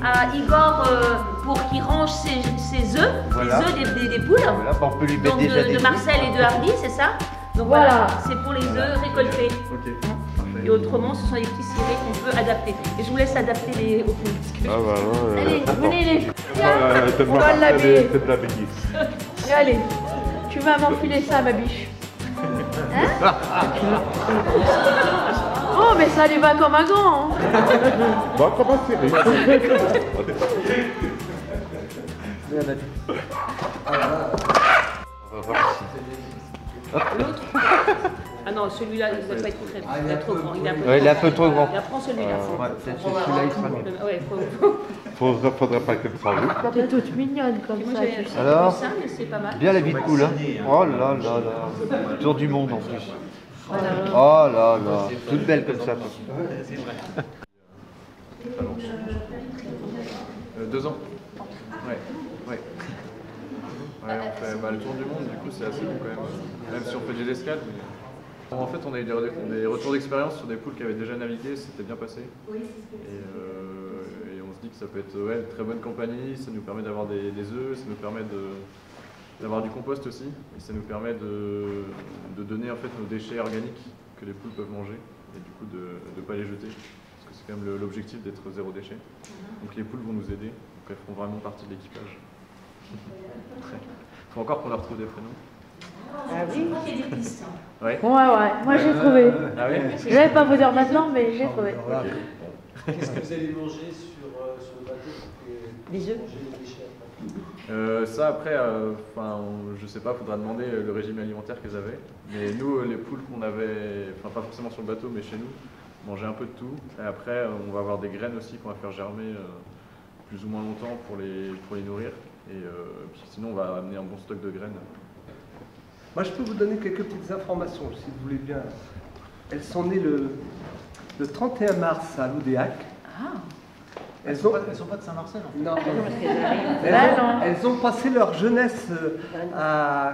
à Igor pour qu'il range ses œufs, voilà. Les œufs des poules. Voilà, on peut lui mettre Donc déjà de Marcel et de Hardy, c'est ça? Donc voilà, c'est pour les œufs récoltés. Ok. Et autrement, ce sont des petits cirés qu'on peut adapter. Et je vous laisse adapter aux poules. Ah bah non. Allez, venez les filles. On va l'habiller. C'est de la bêtise. Allez, tu vas m'enfiler ça, ma biche. Hein? Oh, mais ça lui va comme un gant. Hein. Bon, comment c'est? L'autre? Ah non, celui-là, il ne va pas être très grand. Il est trop grand. Il est un peu trop grand. Il apprend celui-là. Ouais, peut-être celui-là, il sera mieux. Ouais, Faudrait pas que ça joue. T'es toute mignonne comme Moi, ça. j'ai Tu sais. Alors, ça, mais c'est pas mal. bien la vie de poule, hein. Oh là là là. Tour du monde en plus. Oh là là. Toute belle comme ça. 2 ans. Ouais. Ouais, on fait le tour du monde, du coup c'est assez bon quand même. Même si on fait des escales. Mais... En fait, on a eu des retours d'expérience sur des poules qui avaient déjà navigué, c'était bien passé. Et on se dit que ça peut être une très bonne compagnie, ça nous permet d'avoir des œufs, ça nous permet d'avoir du compost aussi, et ça nous permet de donner en fait nos déchets organiques que les poules peuvent manger, et du coup de ne pas les jeter, parce que c'est quand même l'objectif d'être zéro déchet. Donc les poules vont nous aider, donc elles feront vraiment partie de l'équipage. Il faut encore qu'on leur trouve des prénoms. Ah oui? Ouais. Ouais, moi j'ai trouvé. Ah oui. Je vais pas vous dire maintenant, mais j'ai trouvé. Okay. Qu'est-ce que vous allez manger sur le bateau pour Des œufs. manger les déchets Ça après, je sais pas, faudra demander le régime alimentaire qu'ils avaient. Mais nous, les poules qu'on avait, enfin pas forcément sur le bateau, mais chez nous, mangeaient un peu de tout. Et après, on va avoir des graines aussi qu'on va faire germer plus ou moins longtemps pour les nourrir. Et puis sinon, on va amener un bon stock de graines. Moi, je peux vous donner quelques petites informations, si vous voulez bien. Elles sont nées le 31 mars à Loudéac. Ah. Elles sont pas de Saint-Marcel en fait. Non. Elles ont passé leur jeunesse à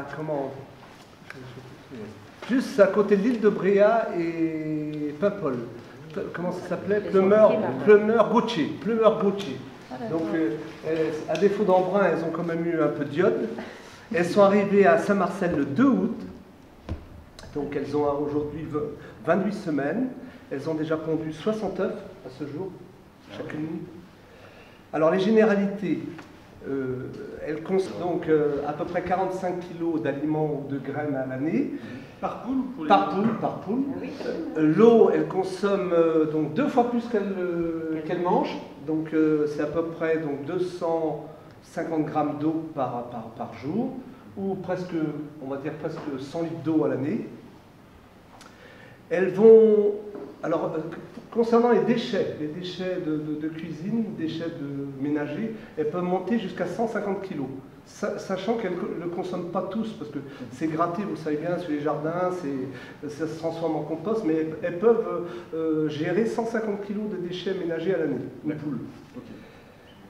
juste à côté de l'île de Bréa et Paimpol. Comment ça s'appelait? Plumeur Gauthier. Donc, à défaut d'embrun, elles ont quand même eu un peu d'iode. Elles sont arrivées à Saint-Marcel le 2 août. Donc, elles ont aujourd'hui 28 semaines. Elles ont déjà pondu 60 œufs à ce jour, chacune. Alors, les généralités, elles consomment donc à peu près 45 kg d'aliments ou de graines à l'année. Par poule? Par poule. L'eau, elle consomme donc 2 fois plus qu'elle mange. Donc c'est à peu près donc 250 grammes d'eau par jour, ou presque, on va dire presque 100 litres d'eau à l'année. Elles vont, alors concernant les déchets de cuisine, déchets de ménager, elles peuvent monter jusqu'à 150 kg. Sachant qu'elles ne le consomment pas tous, parce que c'est gratté, vous savez bien, sur les jardins, ça se transforme en compost, mais elles peuvent gérer 150 kg de déchets ménagers à l'année, une poule. Okay.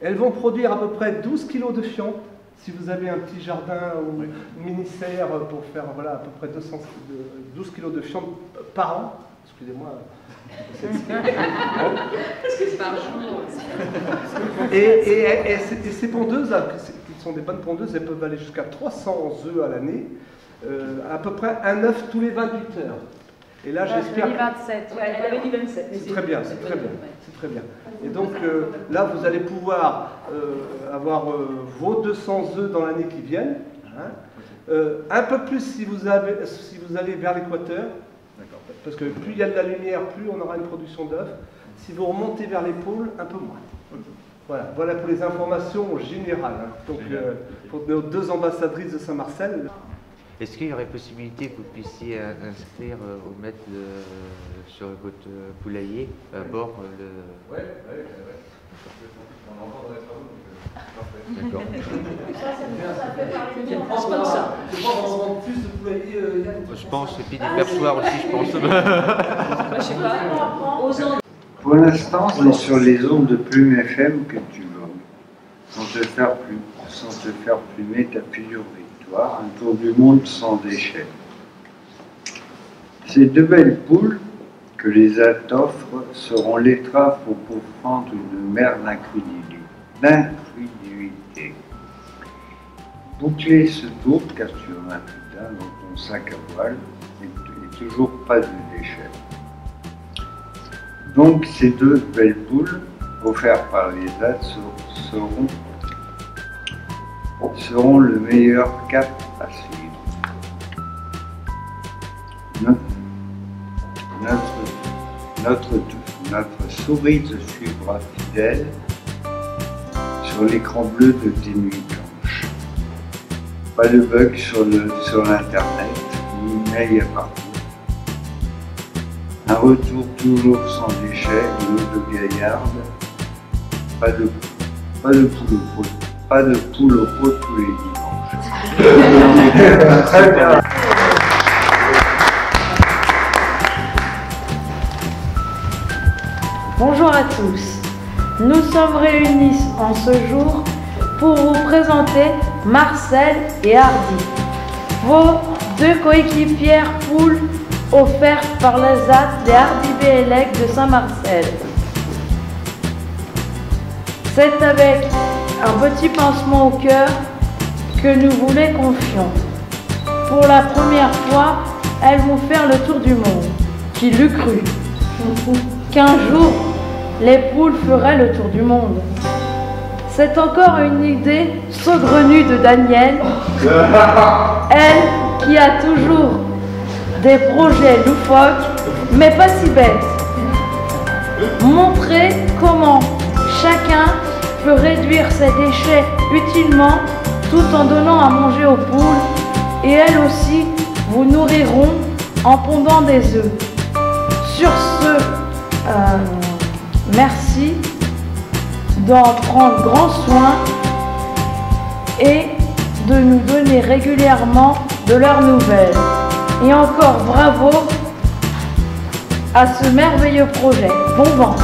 Elles vont produire à peu près 12 kg de fientes, si vous avez un petit jardin ou une mini-serre pour faire voilà, à peu près 12 kg de fientes par an. Excusez-moi. Parce que c'est par jour. Et ces pondeuses, qui sont des bonnes pondeuses, elles peuvent aller jusqu'à 300 œufs à l'année, à peu près un œuf tous les 28 heures. Et là, j'espère. Elle avait dit 27. Ouais, elle avait dit 27. C'est très bien, c'est très bien. C'est très bien. Et donc là, vous allez pouvoir avoir vos 200 œufs dans l'année qui viennent. Hein. Un peu plus si vous allez vers l'équateur. Parce que plus il y a de la lumière, plus on aura une production d'œufs. Si vous remontez vers les pôles, un peu moins. Voilà pour les informations générales. Hein. Donc, pour nos 2 ambassadrices de Saint-Marcel. Est-ce qu'il y aurait possibilité que vous puissiez inscrire ou mettre sur votre poulailler à bord le... Ouais. On en entend dans les travaux, donc D'accord. Je pense, et puis des perchoirs aussi, je pense. Je sais pas. Pour l'instant, c'est sur les ondes de Plume FM que tu veux. Sans te faire plumer ta figure victoire, un tour du monde sans déchets. Ces 2 belles poules que les offrent seront l'étrave pour prendre une mer d'incrédulité. d'inclusivité. Boucler ce tour, car tu en as plus d'un dans ton sac à voile, et toujours pas de déchets. Donc ces deux belles poules, offertes par les ZAD, seront le meilleur cap à suivre. Notre souris te suivra fidèle sur l'écran bleu de tes nuits blanches. Pas de bug sur l'internet, ni mail partout. Un retour toujours sans déchets, l'eau de gaillarde. Pas de poule au pot tous les dimanches. Très bien. Bonjour à tous, nous sommes réunis en ce jour pour vous présenter Marcel et Hardy, vos deux coéquipières poules offertes par la ZAD des Hardy Bélec de Saint-Marcel. C'est avec un petit pincement au cœur que nous vous les confions. Pour la première fois, elles vont faire le tour du monde. Qui l'eût cru qu'un jour, les poules feraient le tour du monde. C'est encore une idée saugrenue de Daniel, elle qui a toujours des projets loufoques, mais pas si bêtes. Montrer comment chacun peut réduire ses déchets utilement tout en donnant à manger aux poules, et elles aussi vous nourriront en pondant des œufs. Sur ce, merci d'en prendre grand soin et de nous donner régulièrement de leurs nouvelles. Et encore bravo à ce merveilleux projet. Bon vent!